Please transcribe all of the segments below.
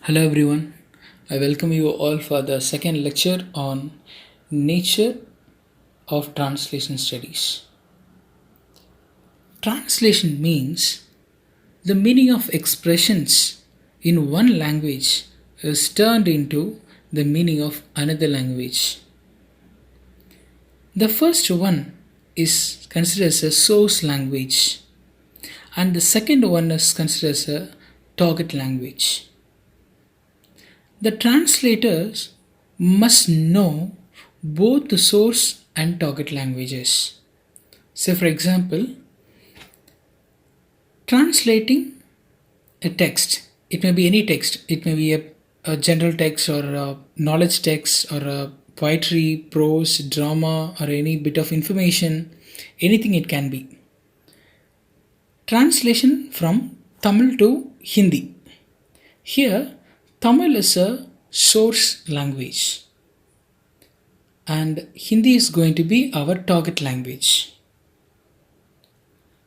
Hello everyone. I welcome you all for the second lecture on nature of translation studies. Translation means the meaning of expressions in one language is turned into the meaning of another language. The first one is considered as a source language and the second one is considered as a target language. The translators must know both the source and target languages. Say, for example, translating a text, it may be any text, it may be a general text or a knowledge text or a poetry, prose, drama, or any bit of information, anything it can be. Translation from Tamil to Hindi. Here, Tamil is a source language and Hindi is going to be our target language.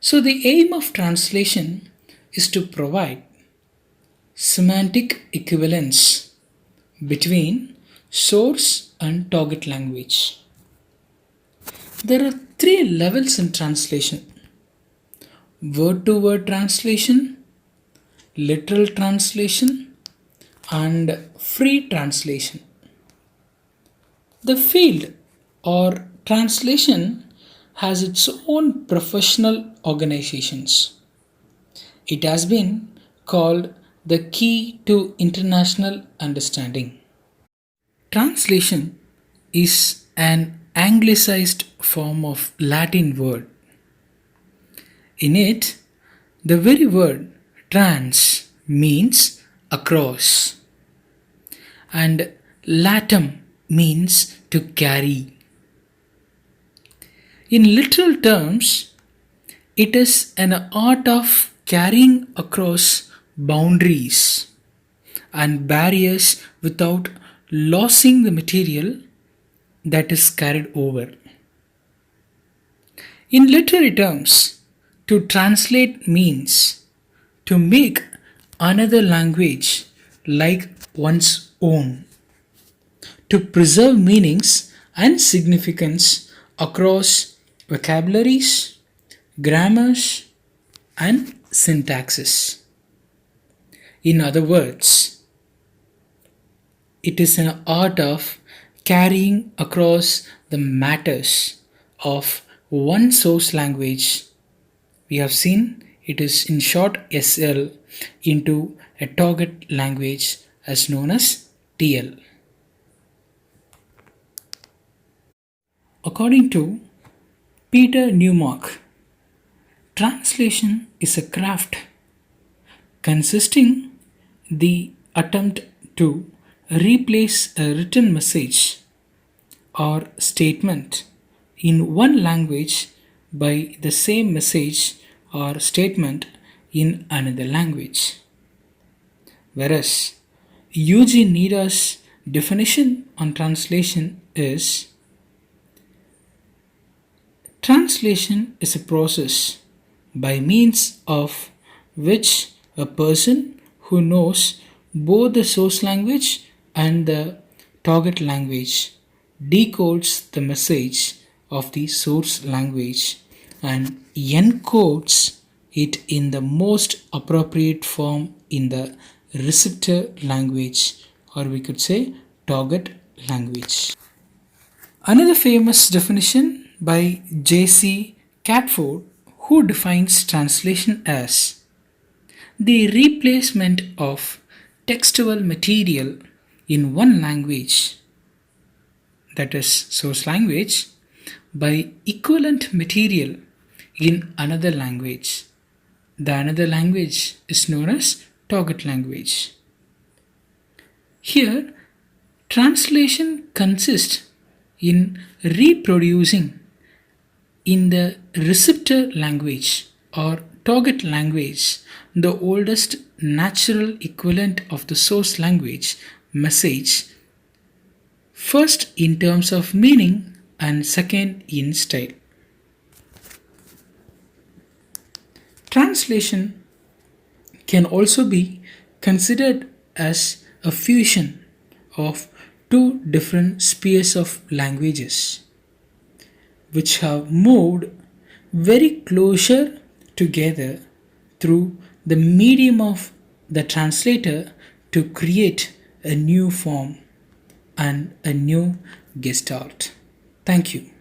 So, the aim of translation is to provide semantic equivalence between source and target language. There are three levels in translation: word to word translation, literal translation, and free translation. The field or translation has its own professional organizations. It has been called the key to international understanding. Translation is an anglicized form of Latin word. In it, the very word trans means across and latum means to carry. In literal terms, it is an art of carrying across boundaries and barriers without losing the material that is carried over. In literary terms, to translate means to make another language like one's own, to preserve meanings and significance across vocabularies, grammars, and syntaxes. In other words, it is an art of carrying across the matters of one source language. We have seen it is in short SL into a target language as known as TL. According to Peter Newmark, translation is a craft consisting the attempt to replace a written message or statement in one language by the same message or statement in another language. Whereas Eugene Nida's definition on translation is: translation is a process by means of which a person who knows both the source language and the target language decodes the message of the source language and encodes it in the most appropriate form in the receptor language, or we could say target language. Another famous definition by J.C. Catford, who defines translation as the replacement of textual material in one language, that is source language, by equivalent material in another language. The another language is known as target language. Here, translation consists in reproducing in the receptor language or target language the oldest natural equivalent of the source language message, first in terms of meaning and second in style. Translation can also be considered as a fusion of two different spheres of languages which have moved very closer together through the medium of the translator to create a new form and a new gestalt. Thank you.